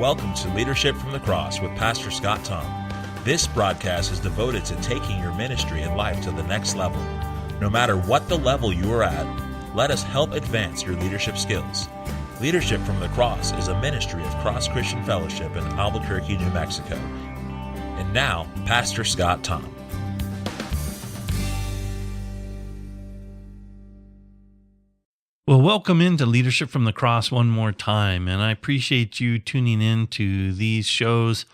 Welcome to Leadership from the Cross with Pastor Scott Thom. This broadcast is devoted to taking your ministry and life to the next level. No matter what the level you are at, let us help advance your leadership skills. Leadership from the Cross is a ministry of Cross Christian Fellowship in Albuquerque, New Mexico. And now, Pastor Scott Thom. Well, welcome into Leadership from the Cross one more time, and I appreciate you tuning in to these shows.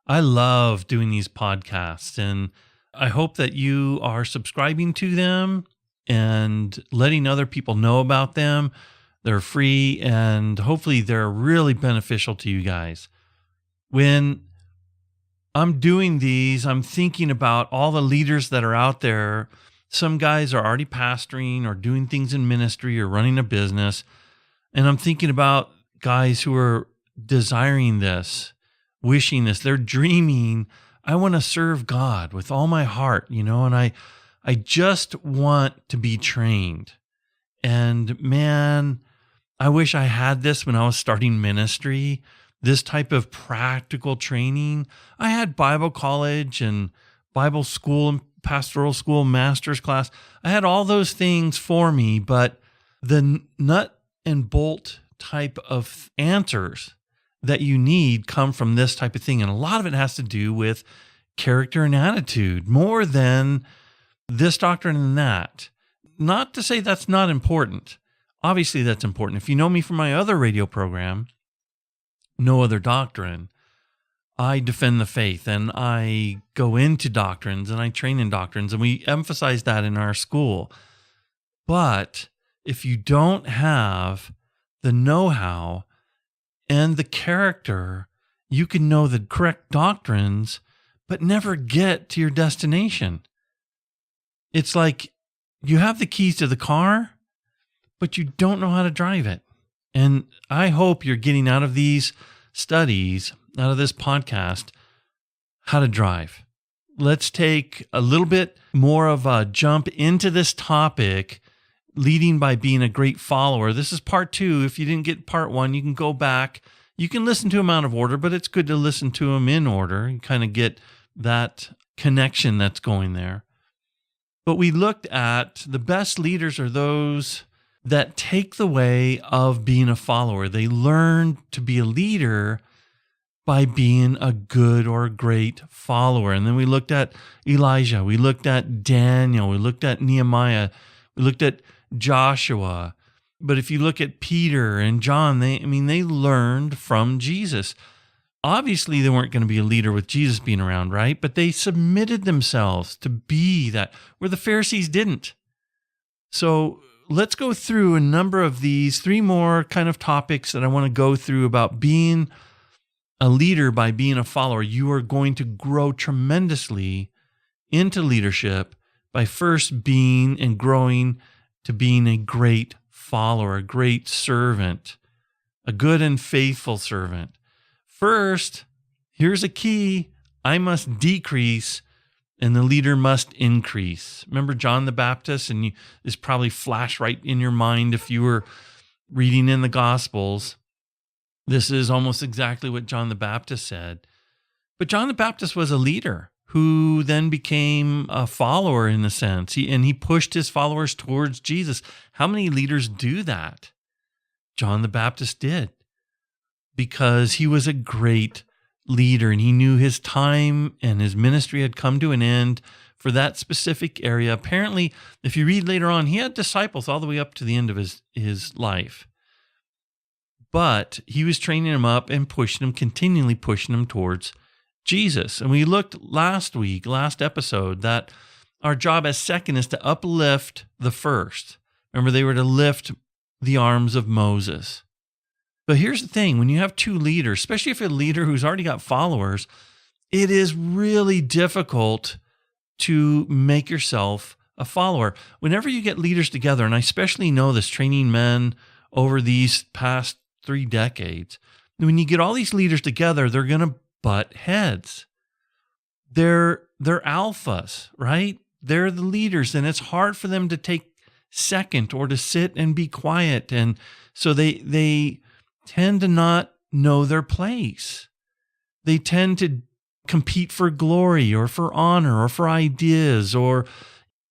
I love doing these podcasts, and I hope that you are subscribing to them and letting other people know about them. They're free, and hopefully they're really beneficial to you guys. When I'm doing these, I'm thinking about all the leaders that are out there. Some guys are already pastoring or doing things in ministry or running a business. And I'm thinking about guys who are desiring this, wishing this. They're dreaming, I want to serve God with all my heart, and I just want to be trained. And man, I wish I had this when I was starting ministry, this type of practical training. I had Bible college and Bible school and pastoral school, master's class. I had all those things for me, but the nut and bolt type of answers that you need come from this type of thing. And a lot of it has to do with character and attitude more than this doctrine and that. Not to say that's not important. Obviously, that's important. If you know me from my other radio program, No Other Doctrine, I defend the faith and I go into doctrines and I train in doctrines, and we emphasize that in our school. But if you don't have the know-how and the character, you can know the correct doctrines, but never get to your destination. It's like you have the keys to the car, but you don't know how to drive it. And I hope you're getting out of these studies, out of this podcast, how to drive. Let's take a little bit more of a jump into this topic, leading by being a great follower. This is part 2. If you didn't get part 1, you can go back. You can listen to them out of order, but it's good to listen to them in order and kind of get that connection that's going there. But we looked at the best leaders are those that take the way of being a follower. They learn to be a leader by being a good or a great follower. And then we looked at Elijah, we looked at Daniel, we looked at Nehemiah, we looked at Joshua. But if you look at Peter and John, they learned from Jesus. Obviously, they weren't going to be a leader with Jesus being around, right? But they submitted themselves to be that, where the Pharisees didn't. So let's go through a number of these, 3 more kind of topics that I want to go through about being a leader by being a follower. You are going to grow tremendously into leadership by first being and growing to being a great follower, a great servant, a good and faithful servant. First, here's a key: I must decrease and the leader must increase. Remember John the Baptist? And this probably flashed right in your mind if you were reading in the Gospels. This is almost exactly what John the Baptist said. But John the Baptist was a leader who then became a follower in a sense. He pushed his followers towards Jesus. How many leaders do that? John the Baptist did, because he was a great leader and he knew his time and his ministry had come to an end for that specific area. Apparently, if you read later on, he had disciples all the way up to the end of his life. But he was training them up and continually pushing them towards Jesus. And we looked last episode, that our job as second is to uplift the first. Remember, they were to lift the arms of Moses. But here's the thing, when you have 2 leaders, especially if you're a leader who's already got followers, it is really difficult to make yourself a follower. Whenever you get leaders together, and I especially know this training men over these past 3 decades, when you get all these leaders together, they're going to butt heads. They're alphas, right? They're the leaders, and it's hard for them to take second or to sit and be quiet. And so they tend to not know their place. They tend to compete for glory or for honor or for ideas, or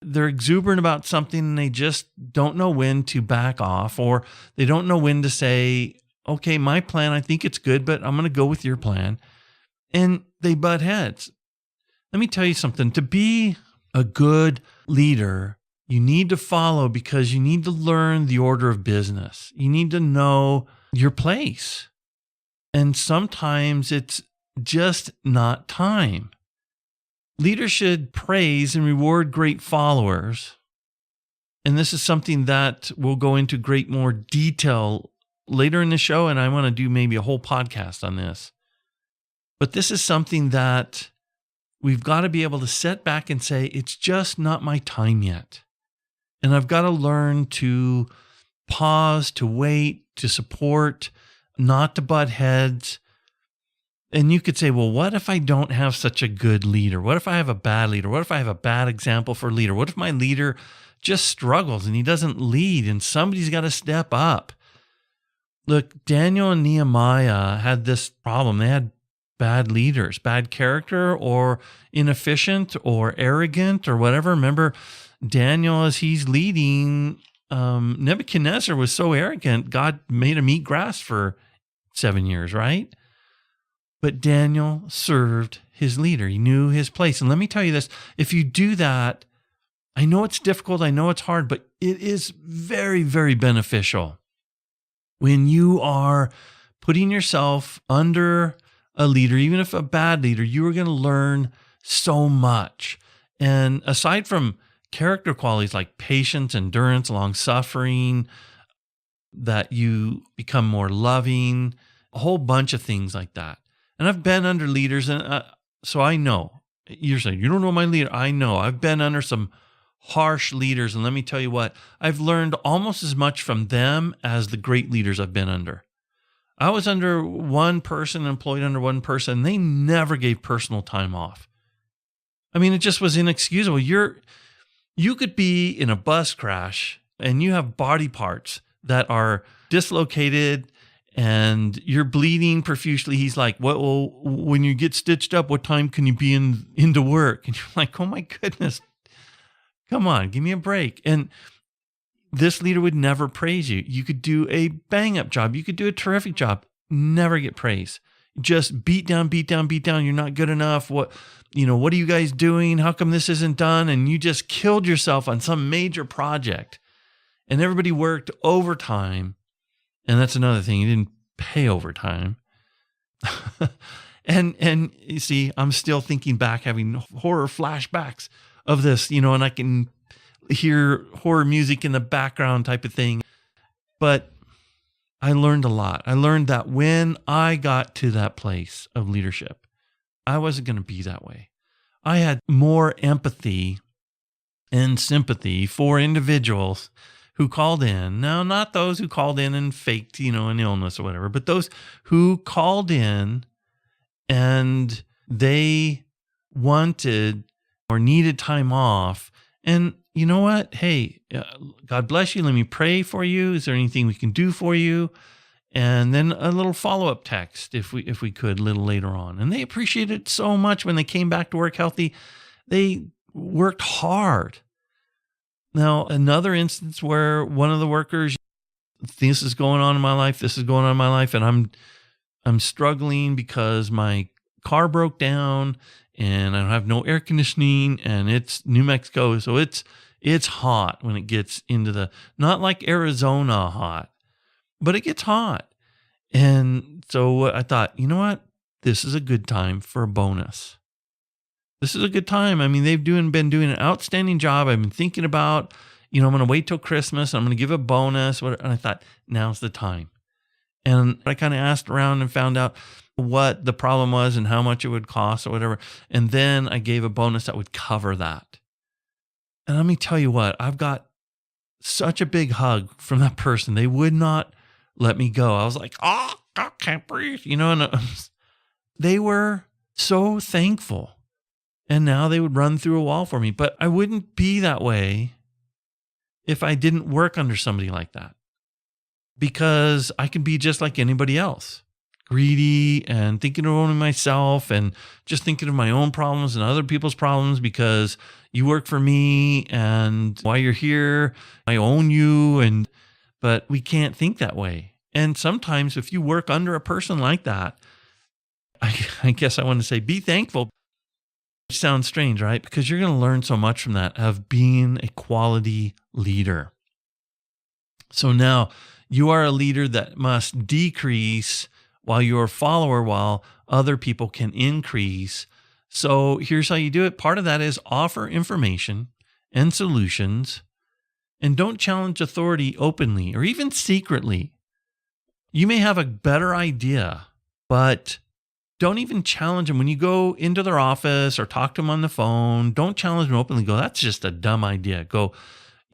they're exuberant about something and they just don't know when to back off, or they don't know when to say, okay, my plan, I think it's good, but I'm going to go with your plan. And they butt heads. Let me tell you something. To be a good leader, you need to follow, because you need to learn the order of business. You need to know your place. And sometimes it's just not time. Leaders should praise and reward great followers. And this is something that we'll go into great more detail later in the show. And I want to do maybe a whole podcast on this. But this is something that we've got to be able to sit back and say, it's just not my time yet. And I've got to learn to pause, to wait, to support, not to butt heads. And you could say, well, what if I don't have such a good leader? What if I have a bad leader? What if I have a bad example for a leader? What if my leader just struggles and he doesn't lead and somebody's got to step up? Look, Daniel and Nehemiah had this problem. They had bad leaders, bad character, or inefficient or arrogant or whatever. Remember, Daniel, as he's leading, Nebuchadnezzar was so arrogant, God made him eat grass for 7 years, right? But Daniel served his leader. He knew his place. And let me tell you this, if you do that, I know it's difficult, I know it's hard, but it is very, very beneficial. When you are putting yourself under a leader, even if a bad leader, you are going to learn so much. And aside from character qualities like patience, endurance, long-suffering, that you become more loving, a whole bunch of things like that. And I've been under leaders, and so I know. You're saying, you don't know my leader. I know. I've been under some harsh leaders, and let me tell you what, I've learned almost as much from them as the great leaders I've been under. I was under one person, employed under one person, and they never gave personal time off. I mean, it just was inexcusable. You could be in a bus crash, and you have body parts that are dislocated, and you're bleeding profusely. He's like, well, when you get stitched up, what time can you be into work? And you're like, oh my goodness, come on, give me a break. And this leader would never praise you. You could do a bang up job. You could do a terrific job, never get praise. Just beat down, beat down, beat down. You're not good enough. What are you guys doing? How come this isn't done? And you just killed yourself on some major project. And everybody worked overtime. And that's another thing. You didn't pay overtime. and you see, I'm still thinking back, having horror flashbacks of this, and I can hear horror music in the background type of thing. But I learned a lot. I learned that when I got to that place of leadership, I wasn't going to be that way. I had more empathy and sympathy for individuals who called in. Now, not those who called in and faked, an illness or whatever, but those who called in and they wanted or needed time off. And you know what? Hey, God bless you. Let me pray for you. Is there anything we can do for you? And then a little follow-up text, if we could, a little later on. And they appreciated it so much when they came back to work healthy. They worked hard. Now, another instance where one of the workers, this is going on in my life, and I'm struggling because my car broke down and I don't have no air conditioning, and it's New Mexico, so it's hot when it gets into not like Arizona hot, but it gets hot. And so I thought, you know what? This is a good time for a bonus. This is a good time. I mean, they've been doing an outstanding job. I've been thinking about, I'm going to wait till Christmas. I'm going to give a bonus. And I thought, now's the time. And I kind of asked around and found out what the problem was and how much it would cost or whatever. And then I gave a bonus that would cover that. And let me tell you what, I've got such a big hug from that person. They would not let me go. I was like, I can't breathe, and they were so thankful. And now they would run through a wall for me. But I wouldn't be that way if I didn't work under somebody like that. Because I can be just like anybody else. greedy and thinking of only myself and just thinking of my own problems and other people's problems because you work for me and while you're here, I own you. But we can't think that way. And sometimes if you work under a person like that, I guess I want to say be thankful. It sounds strange, right? Because you're going to learn so much from that of being a quality leader. So now you are a leader that must decrease while you're a follower, while other people can increase. So here's how you do it. Part of that is offer information and solutions, and don't challenge authority openly or even secretly. You may have a better idea, but don't even challenge them. When you go into their office or talk to them on the phone, don't challenge them openly. Go, that's just a dumb idea. Go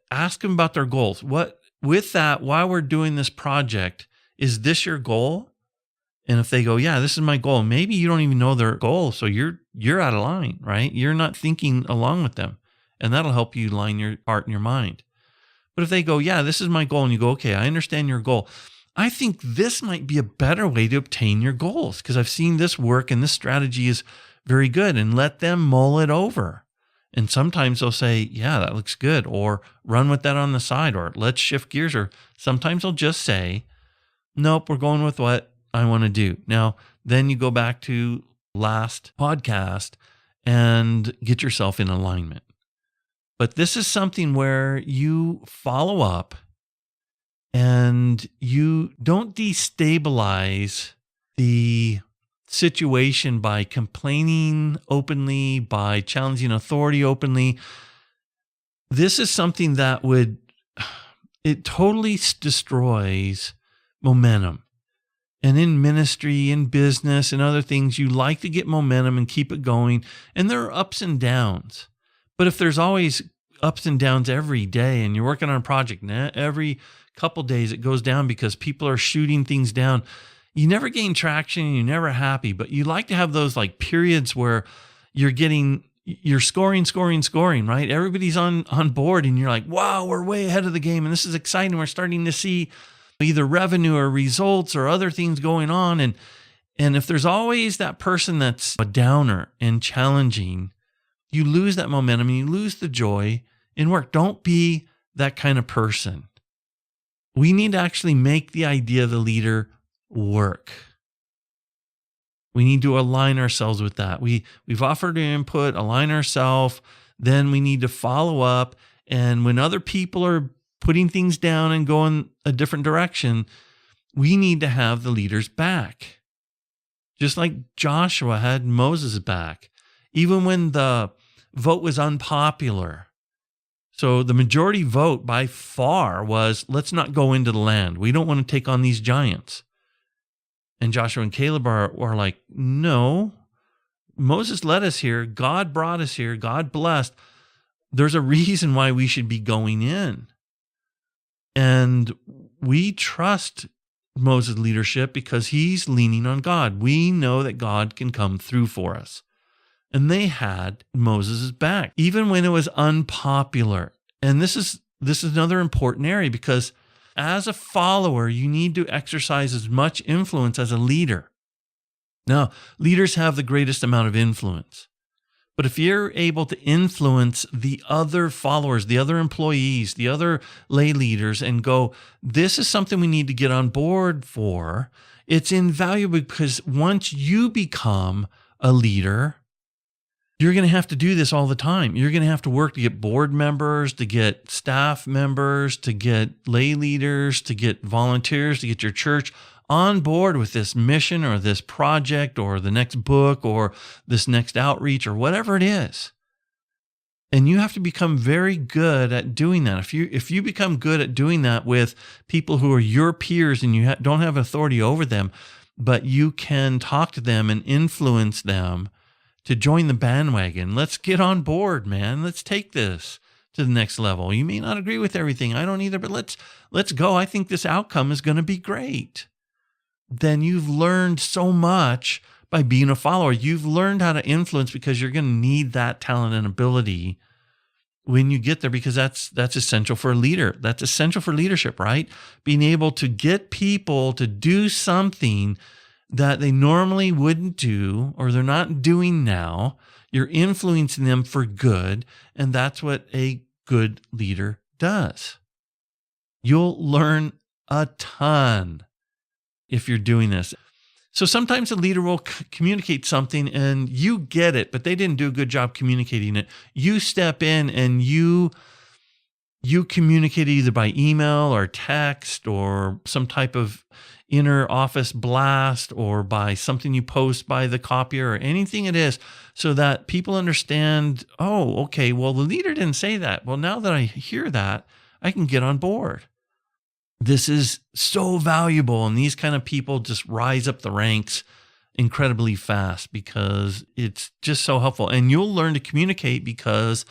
ask them about their goals. With that, while we're doing this project, is this your goal? And if they go, yeah, this is my goal, maybe you don't even know their goal. So you're out of line, right? You're not thinking along with them. And that'll help you line your heart and your mind. But if they go, yeah, this is my goal, and you go, okay, I understand your goal. I think this might be a better way to obtain your goals because I've seen this work and this strategy is very good, and let them mull it over. And sometimes they'll say, yeah, that looks good, or run with that on the side, or let's shift gears. Or sometimes they'll just say, nope, we're going with what I want to do. Now, then you go back to last podcast and get yourself in alignment. But this is something where you follow up and you don't destabilize the situation by complaining openly, by challenging authority openly. This is something that it totally destroys momentum. And in ministry, in business, and other things, you like to get momentum and keep it going. And there are ups and downs. But if there's always ups and downs every day and you're working on a project, and every couple days it goes down because people are shooting things down, you never gain traction and you're never happy. But you like to have those like periods where you're scoring, right? Everybody's on board and you're like, wow, we're way ahead of the game and this is exciting. We're starting to see either revenue or results or other things going on. And if there's always that person that's a downer and challenging, you lose that momentum and you lose the joy in work. Don't be that kind of person. We need to actually make the idea of the leader work. We need to align ourselves with that. We've offered input, align ourselves, then we need to follow up. And when other people are putting things down and going a different direction, we need to have the leaders back. Just like Joshua had Moses back, even when the vote was unpopular. So the majority vote by far was, let's not go into the land. We don't want to take on these giants. And Joshua and Caleb are like, no, Moses led us here. God brought us here. God blessed. There's a reason why we should be going in. And we trust Moses' leadership because he's leaning on God. We know that God can come through for us. And they had Moses' back, even when it was unpopular. And this is another important area because as a follower, you need to exercise as much influence as a leader. Now, leaders have the greatest amount of influence. But if you're able to influence the other followers, the other employees, the other lay leaders, and go, this is something we need to get on board for, it's invaluable because once you become a leader, you're going to have to do this all the time. You're going to have to work to get board members, to get staff members, to get lay leaders, to get volunteers, to get your church on board with this mission or this project or the next book or this next outreach or whatever it is. And you have to become very good at doing that. If you become good at doing that with people who are your peers and you don't have authority over them, but you can talk to them and influence them to join the bandwagon. Let's get on board, man. Let's take this to the next level. You may not agree with everything. I don't either, but let's go. I think this outcome is going to be great. Then you've learned so much by being a follower. You've learned how to influence because you're going to need that talent and ability when you get there because that's essential for a leader. That's essential for leadership, right? Being able to get people to do something that they normally wouldn't do or they're not doing now. You're influencing them for good, and that's what a good leader does. You'll learn a ton if you're doing this. So sometimes a leader will communicate something and you get it, but they didn't do a good job communicating it. You step in and you communicate either by email or text or some type of inner office blast or by something you post by the copier or anything it is, so that people understand, oh, okay, well, the leader didn't say that. Well, now that I hear that, I can get on board. This is so valuable, and these kind of people just rise up the ranks incredibly fast because it's just so helpful. And you'll learn to communicate because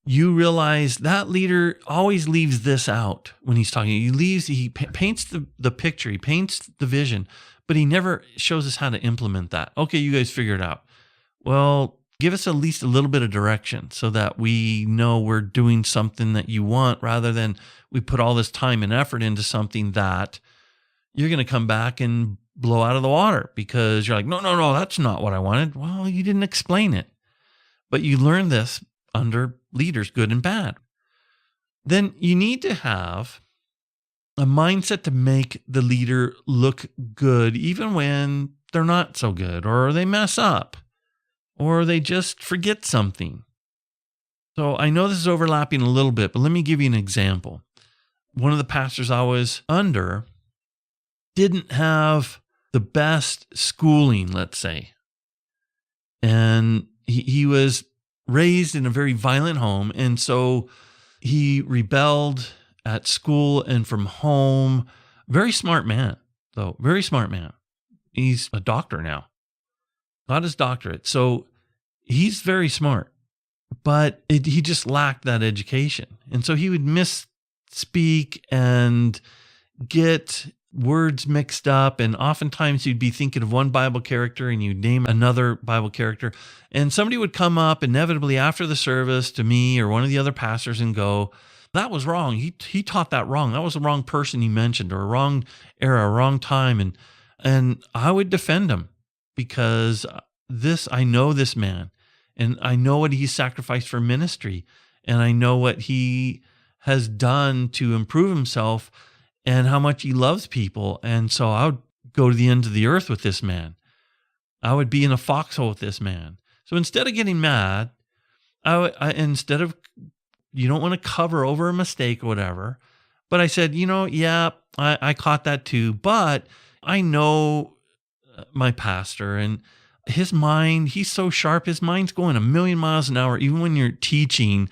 you realize that leader always leaves this out when he's talking. He paints the picture, he paints the vision, but he never shows us how to implement that. Okay, you guys figure it out. Well, give us at least a little bit of direction so that we know we're doing something that you want, rather than we put all this time and effort into something that you're going to come back and blow out of the water because you're like, no, that's not what I wanted. Well, you didn't explain it. But you learn this under leaders, good and bad. Then you need to have a mindset to make the leader look good, even when they're not so good, or they mess up, or they just forget something. So I know this is overlapping a little bit, but let me give you an example. One of the pastors I was under didn't have the best schooling, let's say. And he was raised in a very violent home. And so he rebelled at school and from home. Very smart man, though. Very smart man. He's a doctor now. Got his doctorate. So he's very smart. But he just lacked that education. And so he would misspeak and get words mixed up, and oftentimes you'd be thinking of one Bible character and you'd name another Bible character, and somebody would come up inevitably after the service to me or one of the other pastors and go, that was wrong. He taught that wrong. That was the wrong person he mentioned, or a wrong era, a wrong time. And I would defend him because I know this man, and I know what he sacrificed for ministry, and I know what he has done to improve himself and how much he loves people. And so I would go to the ends of the earth with this man. I would be in a foxhole with this man. So instead of getting mad, instead of, you don't want to cover over a mistake or whatever, but I said, yeah, I caught that too, but I know my pastor, and his mind, he's so sharp. His mind's going a million miles an hour. Even when you're teaching,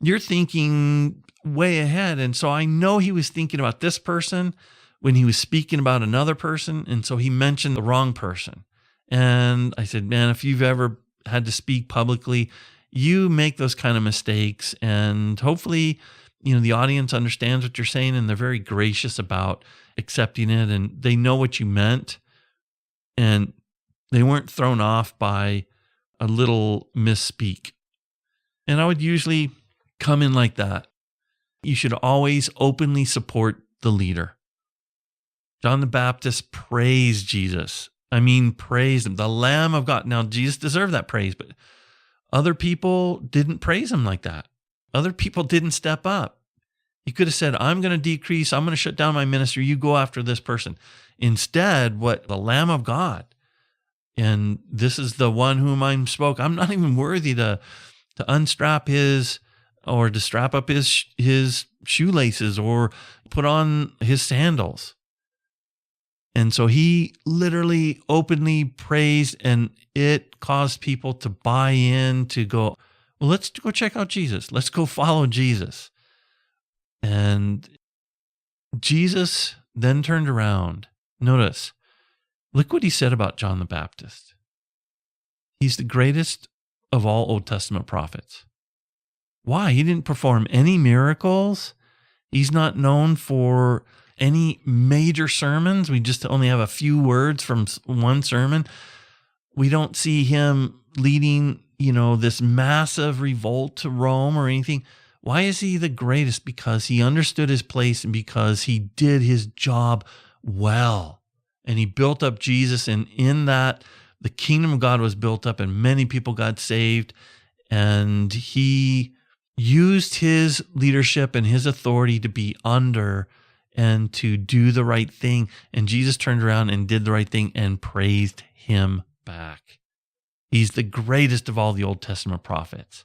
you're thinking way ahead. And so I know he was thinking about this person when he was speaking about another person. And so he mentioned the wrong person. And I said, man, if you've ever had to speak publicly, you make those kind of mistakes. And hopefully, the audience understands what you're saying, and they're very gracious about accepting it. And they know what you meant. And they weren't thrown off by a little misspeak. And I would usually come in like that. You should always openly support the leader. John the Baptist praised Jesus. Praised him, the Lamb of God. Now, Jesus deserved that praise, but other people didn't praise him like that. Other people didn't step up. He could have said, I'm going to decrease. I'm going to shut down my ministry. You go after this person. Instead, the Lamb of God. And this is the one whom I spoke. I'm not even worthy to unstrap or to strap up his shoelaces or put on his sandals. And so he literally openly praised, and it caused people to buy in, to go, well, let's go check out Jesus. Let's go follow Jesus. And Jesus then turned around. Notice, look what he said about John the Baptist. He's the greatest of all Old Testament prophets. Why? He didn't perform any miracles. He's not known for any major sermons. We just only have a few words from one sermon. We don't see him leading, this massive revolt to Rome or anything. Why is he the greatest? Because he understood his place and because he did his job well. and he built up Jesus. And in that, the kingdom of God was built up and many people got saved. And he used his leadership and his authority to be under and to do the right thing. And Jesus turned around and did the right thing and praised him back. He's the greatest of all the Old Testament prophets.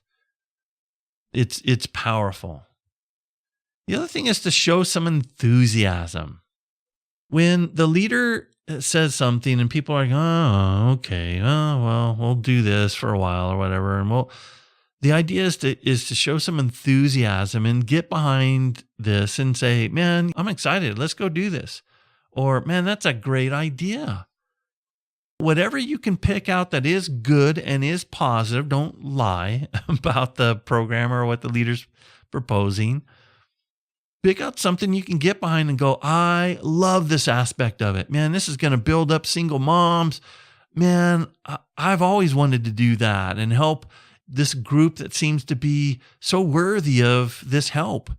It's powerful. The other thing is to show some enthusiasm. When the leader says something and people are like, oh, okay, oh, well, we'll do this for a while or whatever. And the idea is to show some enthusiasm and get behind this and say, man, I'm excited. Let's go do this. Or, man, that's a great idea. Whatever you can pick out that is good and is positive, don't lie about the program or what the leader's proposing. Pick out something you can get behind and go, I love this aspect of it. Man, this is going to build up single moms. Man, I've always wanted to do that and help this group that seems to be so worthy of this help.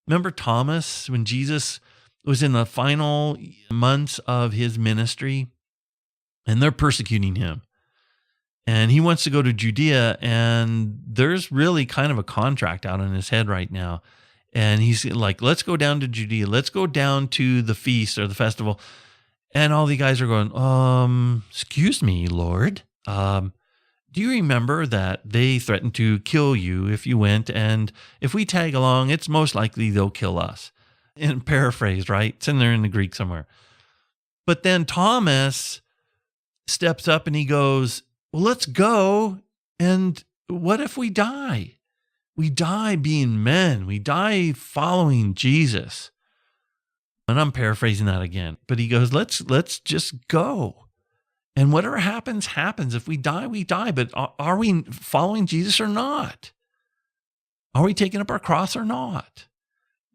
Remember Thomas, when Jesus was in the final months of his ministry and they're persecuting him and he wants to go to Judea, and there's really kind of a contract out on his head right now. And he's like, let's go down to Judea. Let's go down to the feast or the festival. And all the guys are going, excuse me, Lord. Do you remember that they threatened to kill you if you went? And if we tag along, it's most likely they'll kill us. In paraphrase, right? It's in there in the Greek somewhere. But then Thomas steps up and he goes, well, let's go. And what if we die? We die being men. We die following Jesus. And I'm paraphrasing that again. But he goes, let's just go. And whatever happens, happens. If we die, we die. But are we following Jesus or not? Are we taking up our cross or not?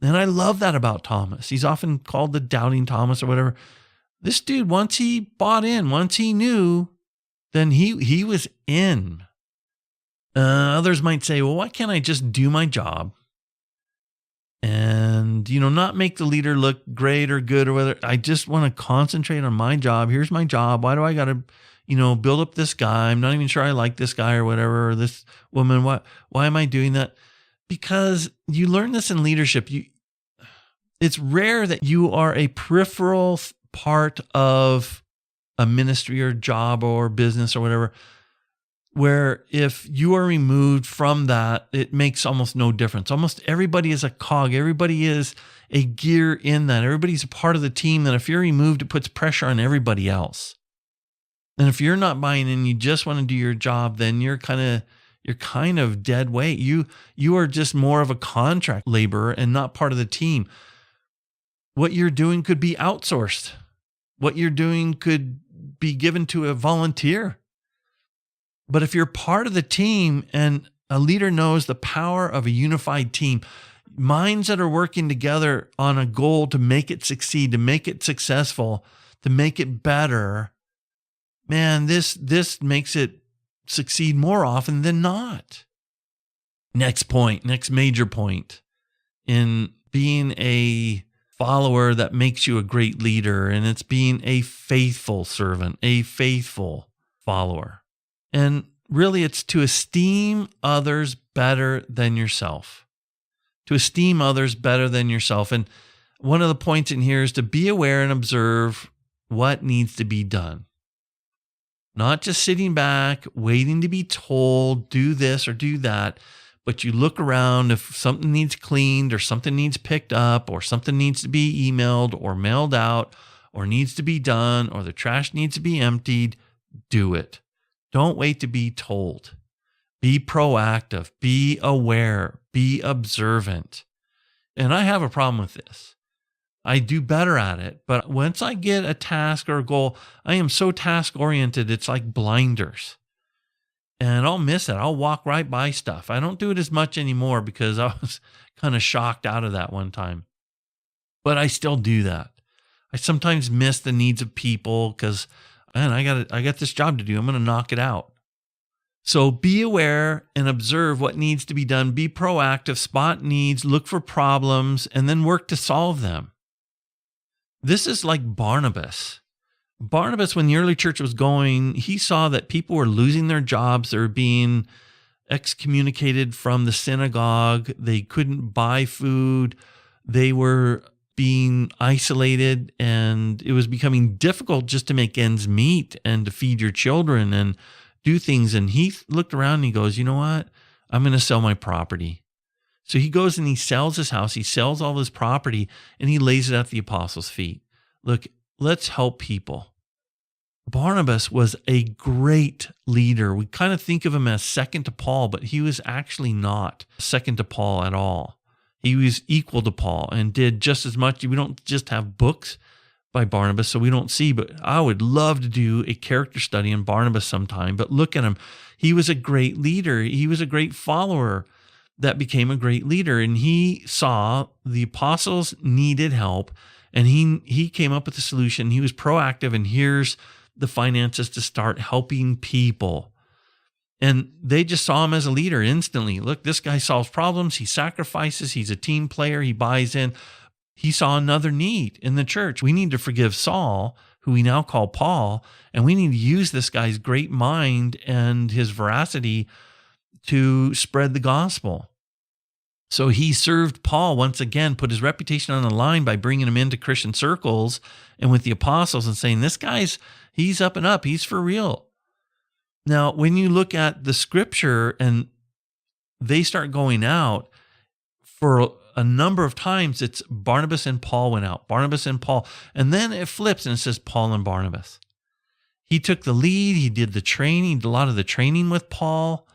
And I love that about Thomas. He's often called the doubting Thomas or whatever. This dude, once he bought in, once he knew, then he was in. Others might say, well, why can't I just do my job and, not make the leader look great or good or whether I just want to concentrate on my job. Here's my job. Why do I got to, build up this guy? I'm not even sure I like this guy or whatever, or this woman. Why am I doing that? Because you learn this in leadership. It's rare that you are a peripheral part of a ministry or job or business or whatever, where if you are removed from that, it makes almost no difference. Almost everybody is a cog. Everybody is a gear in that. Everybody's a part of the team that if you're removed, it puts pressure on everybody else. And if you're not buying in, you just want to do your job, then you're kind of dead weight. You are just more of a contract laborer and not part of the team. What you're doing could be outsourced. What you're doing could be given to a volunteer. But if you're part of the team and a leader knows the power of a unified team, minds that are working together on a goal to make it succeed, to make it successful, to make it better, man, this makes it succeed more often than not. Next major point in being a follower that makes you a great leader, and it's being a faithful servant, a faithful follower. And really, it's to esteem others better than yourself. To esteem others better than yourself. And one of the points in here is to be aware and observe what needs to be done. Not just sitting back, waiting to be told, do this or do that, but you look around if something needs cleaned or something needs picked up or something needs to be emailed or mailed out or needs to be done or the trash needs to be emptied, do it. Don't wait to be told. Be proactive, be aware, be observant. And I have a problem with this. I do better at it, but once I get a task or a goal, I am so task-oriented, it's like blinders. And I'll miss it. I'll walk right by stuff. I don't do it as much anymore because I was kind of shocked out of that one time. But I still do that. I sometimes miss the needs of people because, man, I got this job to do. I'm going to knock it out. So be aware and observe what needs to be done. Be proactive, spot needs, look for problems, and then work to solve them. This is like Barnabas. Barnabas, when the early church was going, he saw that people were losing their jobs. They were being excommunicated from the synagogue. They couldn't buy food. They were being isolated, and it was becoming difficult just to make ends meet and to feed your children and do things. And he looked around and he goes, you know what? I'm going to sell my property. So he goes and he sells his house. He sells all his property and he lays it at the apostles' feet. Look, let's help people. Barnabas was a great leader. We kind of think of him as second to Paul, but he was actually not second to Paul at all. He was equal to Paul and did just as much. We don't just have books by Barnabas, so we don't see, but I would love to do a character study on Barnabas sometime. But look at him. He was a great leader. He was a great follower that became a great leader. And he saw the apostles needed help, and he came up with a solution. He was proactive, and here's the finances to start helping people. And they just saw him as a leader instantly. Look, this guy solves problems. He sacrifices. He's a team player. He buys in. He saw another need in the church. We need to forgive Saul, who we now call Paul, and we need to use this guy's great mind and his veracity to spread the gospel. So he served Paul once again, put his reputation on the line by bringing him into Christian circles and with the apostles and saying, this guy's, he's up and up. He's for real. Now, when you look at the scripture and they start going out, for a number of times, it's Barnabas and Paul went out, Barnabas and Paul. And then it flips and it says Paul and Barnabas. He took the lead. He did the training, a lot of the training with Paul,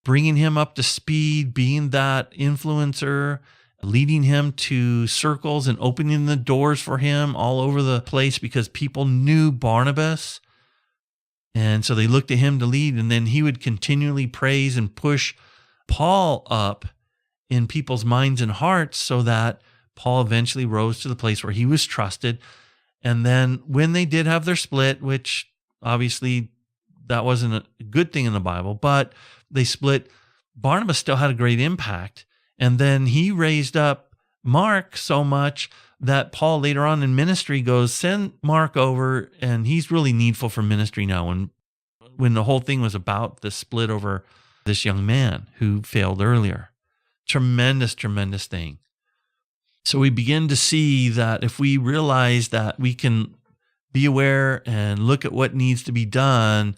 bringing him up to speed, being that influencer, leading him to circles and opening the doors for him all over the place because people knew Barnabas. And so they looked to him to lead, and then he would continually praise and push Paul up in people's minds and hearts so that Paul eventually rose to the place where he was trusted. And then when they did have their split, which obviously that wasn't a good thing in the Bible, but they split, Barnabas still had a great impact. And then he raised up Mark so much that Paul later on in ministry goes, send Mark over, and he's really needful for ministry now. When the whole thing was about the split over this young man who failed earlier. Tremendous, tremendous thing. So we begin to see that if we realize that we can be aware and look at what needs to be done,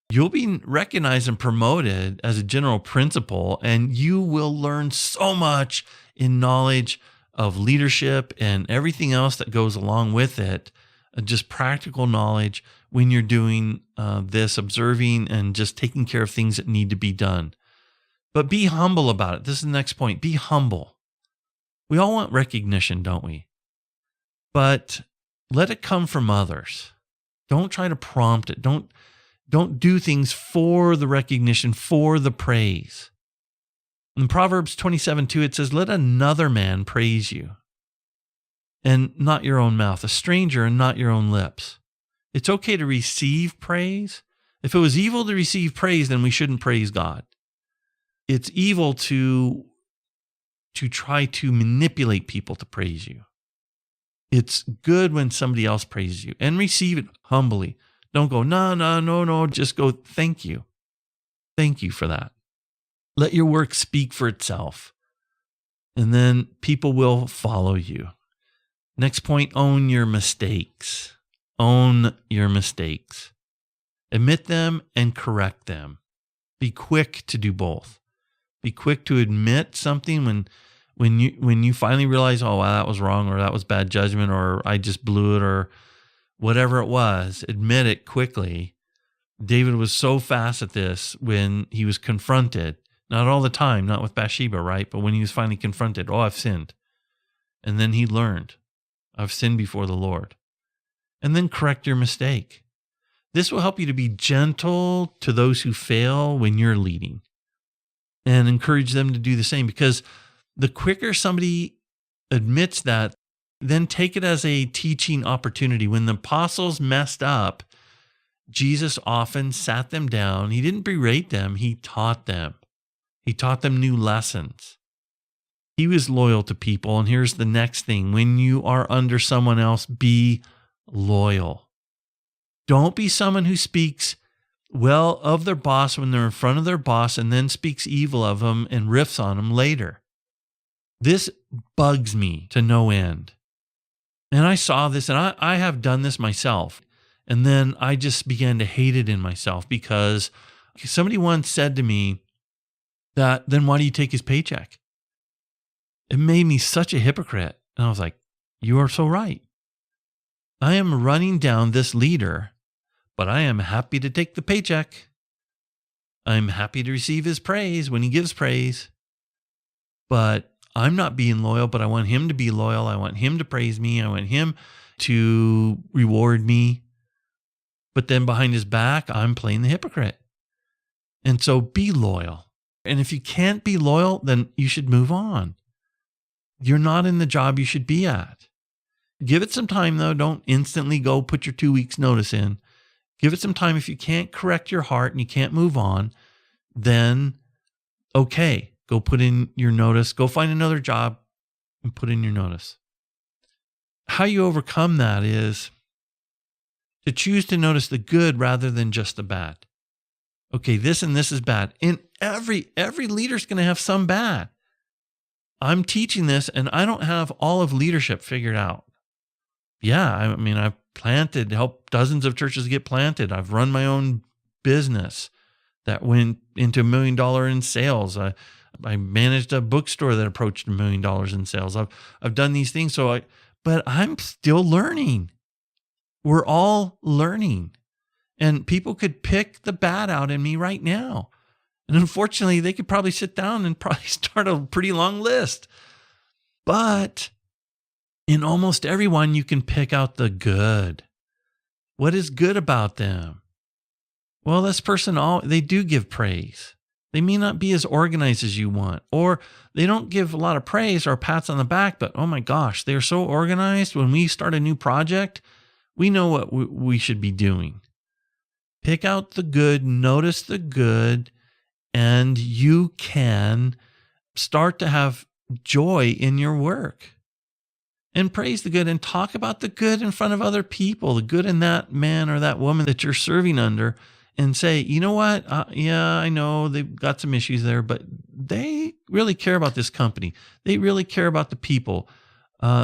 you'll be recognized and promoted as a general principal, and you will learn so much in knowledge of leadership and everything else that goes along with it, just practical knowledge when you're doing this, observing and just taking care of things that need to be done. But be humble about it. This is the next point. Be humble. We all want recognition, don't we? But let it come from others. Don't try to prompt it. Don't do things for the recognition, for the praise. In Proverbs 27:2, it says, let another man praise you, and not your own mouth, a stranger and not your own lips. It's okay to receive praise. If it was evil to receive praise, then we shouldn't praise God. It's evil to try to manipulate people to praise you. It's good when somebody else praises you, and receive it humbly. Don't go, no. Just go, thank you. Thank you for that. Let your work speak for itself, and then people will follow you. Next point, own your mistakes. Own your mistakes. Admit them and correct them. Be quick to do both. Be quick to admit something when you finally realize, oh, wow, that was wrong, or that was bad judgment, or I just blew it, or whatever it was. Admit it quickly. David was so fast at this when he was confronted. Not all the time, not with Bathsheba, right? But when he was finally confronted, oh, I've sinned. And then he learned, I've sinned before the Lord. And then correct your mistake. This will help you to be gentle to those who fail when you're leading, and encourage them to do the same. Because the quicker somebody admits that, then take it as a teaching opportunity. When the apostles messed up, Jesus often sat them down. He didn't berate them. He taught them. He taught them new lessons. He was loyal to people. And here's the next thing. When you are under someone else, be loyal. Don't be someone who speaks well of their boss when they're in front of their boss and then speaks evil of them and riffs on them later. This bugs me to no end. And I saw this, and I have done this myself. And then I just began to hate it in myself because somebody once said to me that, then why do you take his paycheck? It made me such a hypocrite. And I was like, you are so right. I am running down this leader, but I am happy to take the paycheck. I'm happy to receive his praise when he gives praise. But I'm not being loyal, but I want him to be loyal. I want him to praise me. I want him to reward me. But then behind his back, I'm playing the hypocrite. And so be loyal. And if you can't be loyal, then you should move on. You're not in the job you should be at. Give it some time, though. Don't instantly go put your 2 weeks notice in. Give it some time. If you can't correct your heart and you can't move on, then okay, go put in your notice. Go find another job and put in your notice. How you overcome that is to choose to notice the good rather than just the bad. Okay, this and this is bad. And every leader's going to have some bad. I'm teaching this and I don't have all of leadership figured out. Yeah, I mean, I've helped dozens of churches get planted. I've run my own business that went into $1 million in sales. I managed a bookstore that approached $1 million in sales. I've done these things. But I'm still learning. We're all learning. And people could pick the bad out in me right now. And unfortunately, they could probably sit down and probably start a pretty long list. But in almost everyone, you can pick out the good. What is good about them? Well, this person, they do give praise. They may not be as organized as you want, or they don't give a lot of praise or pats on the back, but oh my gosh, they're so organized. When we start a new project, we know what we should be doing. Pick out the good, notice the good, and you can start to have joy in your work. And praise the good and talk about the good in front of other people, the good in that man or that woman that you're serving under, and say, you know what? Yeah, I know they've got some issues there, but they really care about this company. They really care about the people.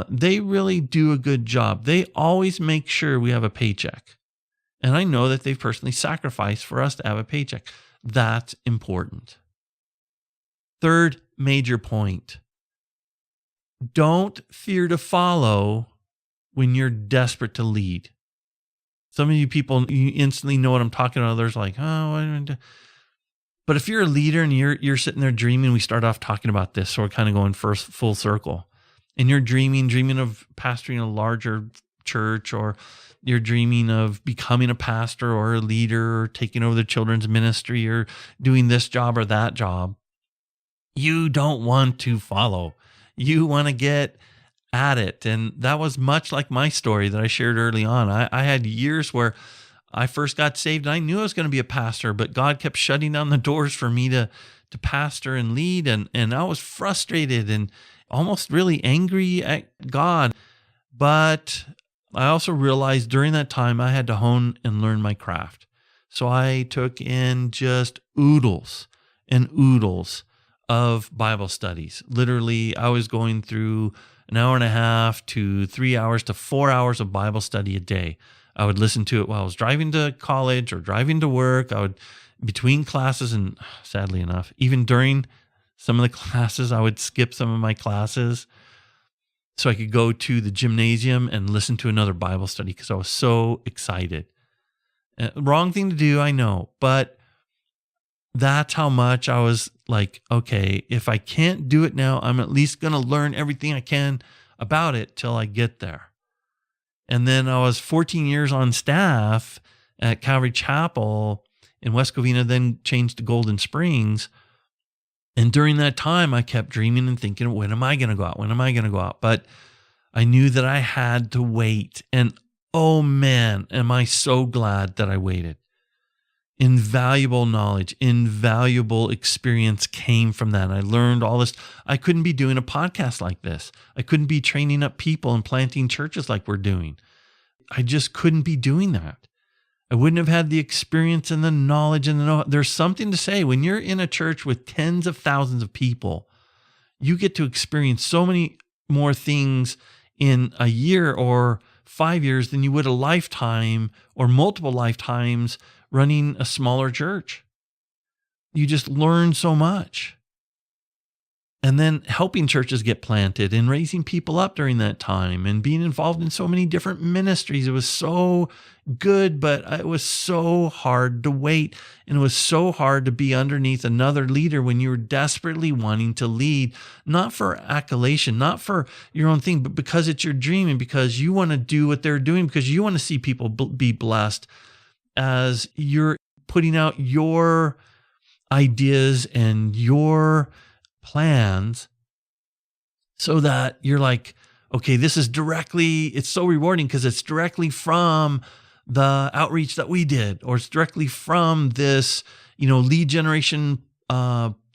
They really do a good job. They always make sure we have a paycheck. And I know that they've personally sacrificed for us to have a paycheck. That's important. Third major point. Don't fear to follow when you're desperate to lead. Some of you people, you instantly know what I'm talking about. Others like, oh, but if you're a leader and you're sitting there dreaming, we start off talking about this, so we're kind of going first full circle. And you're dreaming of pastoring a larger church, or you're dreaming of becoming a pastor or a leader, or taking over the children's ministry, or doing this job or that job. You don't want to follow. You want to get at it. And that was much like my story that I shared early on. I had years where I first got saved and I knew I was going to be a pastor, but God kept shutting down the doors for me to pastor and lead. And I was frustrated and almost really angry at God. But I also realized during that time I had to hone and learn my craft. So I took in just oodles and oodles of Bible studies. Literally, I was going through an hour and a half to 3 hours to 4 hours of Bible study a day. I would listen to it while I was driving to college or driving to work. I would, between classes, and sadly enough, even during some of the classes, I would skip some of my classes so I could go to the gymnasium and listen to another Bible study because I was so excited. Wrong thing to do, I know, but that's how much I was like, okay, if I can't do it now, I'm at least going to learn everything I can about it till I get there. And then I was 14 years on staff at Calvary Chapel in West Covina, then changed to Golden Springs. And during that time, I kept dreaming and thinking, when am I going to go out? When am I going to go out? But I knew that I had to wait. And oh man, am I so glad that I waited. Invaluable knowledge, invaluable experience came from that. I learned all this. I couldn't be doing a podcast like this. I couldn't be training up people and planting churches like we're doing. I just couldn't be doing that. I wouldn't have had the experience and the knowledge and the know. There's something to say when you're in a church with tens of thousands of people, you get to experience so many more things in a year or 5 years than you would a lifetime or multiple lifetimes running a smaller church. You just learn so much. And then helping churches get planted and raising people up during that time and being involved in so many different ministries. It was so good, but it was so hard to wait. And it was so hard to be underneath another leader when you were desperately wanting to lead, not for accolation, not for your own thing, but because it's your dream and because you want to do what they're doing, because you want to see people be blessed as you're putting out your ideas and your plans, so that you're like, okay, this is directly, it's so rewarding because it's directly from the outreach that we did, or it's directly from this, lead generation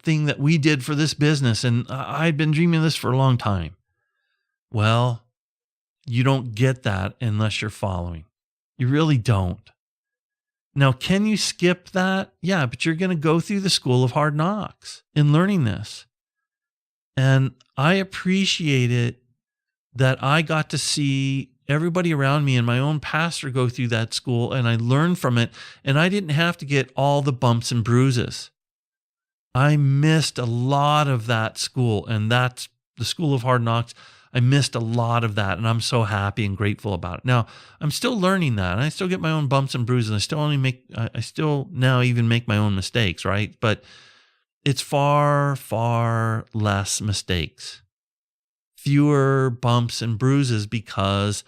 thing that we did for this business. And I'd been dreaming of this for a long time. Well, you don't get that unless you're following. You really don't. Now, can you skip that? Yeah, but you're going to go through the school of hard knocks in learning this. And I appreciate it that I got to see everybody around me and my own pastor go through that school, and I learned from it, and I didn't have to get all the bumps and bruises. I missed a lot of that school, and that's the school of hard knocks. I missed a lot of that, and I'm so happy and grateful about it. Now, I'm still learning that, and I still get my own bumps and bruises. I still now even make my own mistakes, right? But it's far, far less mistakes, fewer bumps and bruises, because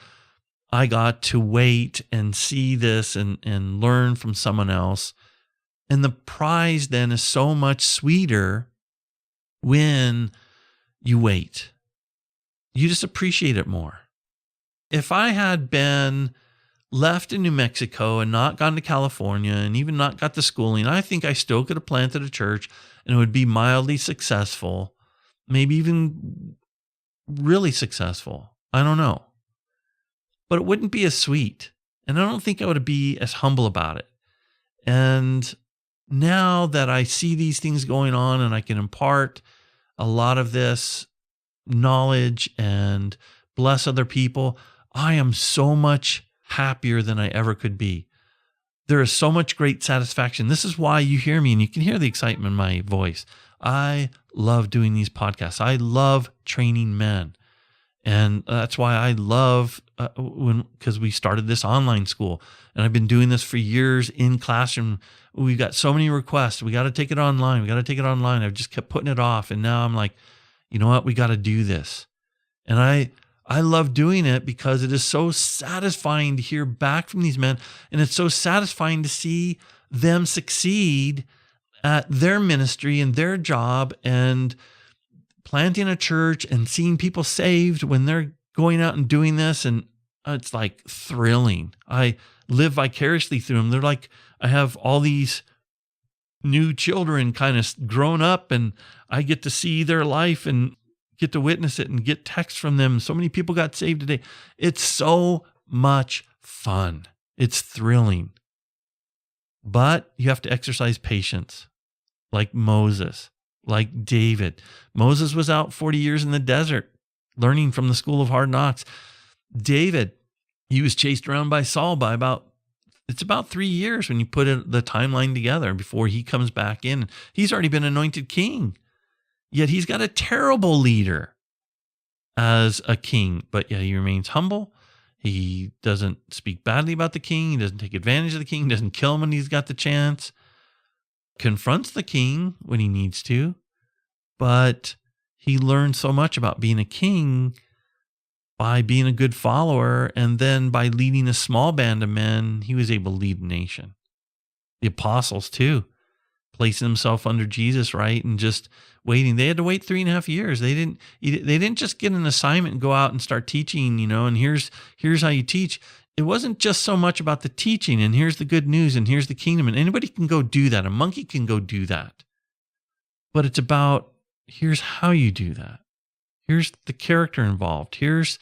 I got to wait and see this and learn from someone else. And the prize then is so much sweeter when you wait. You just appreciate it more. If I had been left in New Mexico and not gone to California and even not got the schooling, I think I still could have planted a church and it would be mildly successful, maybe even really successful. I don't know. But it wouldn't be as sweet. And I don't think I would be as humble about it. And now that I see these things going on and I can impart a lot of this knowledge and bless other people, I am so much happier than I ever could be. There is so much great satisfaction. This is why you hear me and you can hear the excitement in my voice. I love doing these podcasts. I love training men. And that's why I love because we started this online school, and I've been doing this for years in classroom. We've got so many requests. We got to take it online. I've just kept putting it off. And now I'm like, you know what? We got to do this. And I love doing it because it is so satisfying to hear back from these men. And it's so satisfying to see them succeed at their ministry and their job and planting a church and seeing people saved when they're going out and doing this. And it's like thrilling. I live vicariously through them. They're like, I have all these new children kind of grown up, and I get to see their life and get to witness it and get texts from them. So many people got saved today. It's so much fun. It's thrilling. But you have to exercise patience, like Moses, like David. Moses was out 40 years in the desert, learning from the school of hard knocks. David, he was chased around by Saul by about 3 years when you put the timeline together before he comes back in. He's already been anointed king. Yet he's got a terrible leader as a king, but yeah, he remains humble. He doesn't speak badly about the king. He doesn't take advantage of the king. He doesn't kill him when he's got the chance. Confronts the king when he needs to, but he learned so much about being a king by being a good follower, and then by leading a small band of men, he was able to lead a nation. The apostles too, placing himself under Jesus, right, and just waiting. They had to wait 3.5 years. They didn't just get an assignment and go out and start teaching, and here's how you teach. It wasn't just so much about the teaching and here's the good news and here's the kingdom, and anybody can go do that. A monkey can go do that. But it's about here's how you do that. Here's the character involved. If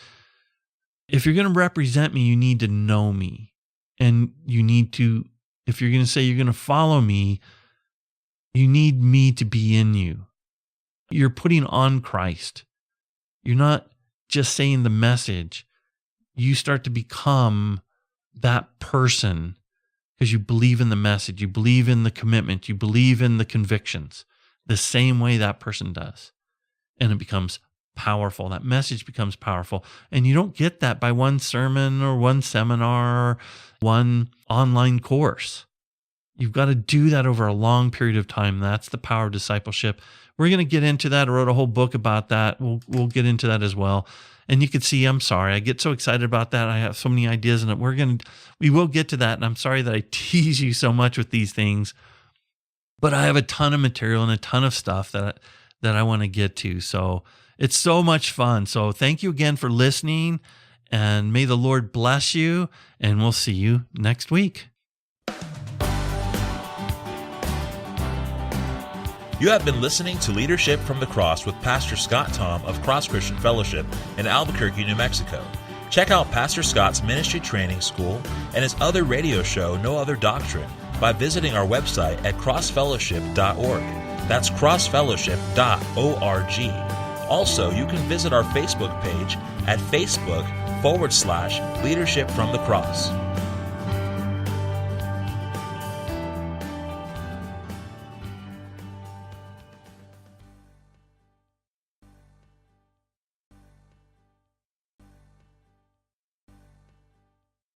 you're going to represent me, you need to know me. And you need to, if you're going to say you're going to follow me, you need me to be in you. You're putting on Christ. You're not just saying the message. You start to become that person because you believe in the message. You believe in the commitment. You believe in the convictions the same way that person does. And it becomes powerful. That message becomes powerful. And you don't get that by one sermon or one seminar or one online course. You've got to do that over a long period of time. That's the power of discipleship. We're going to get into that. I wrote a whole book about that. We'll get into that as well. And you can see, I'm sorry, I get so excited about that. I have so many ideas, and we will get to that. And I'm sorry that I tease you so much with these things, but I have a ton of material and a ton of stuff that I want to get to. So it's so much fun. So thank you again for listening, and may the Lord bless you, and we'll see you next week. You have been listening to Leadership from the Cross with Pastor Scott Thom of Cross Christian Fellowship in Albuquerque, New Mexico. Check out Pastor Scott's ministry training school and his other radio show, No Other Doctrine, by visiting our website at crossfellowship.org. That's crossfellowship.org. Also, you can visit our Facebook page at Facebook.com/Leadership from the Cross.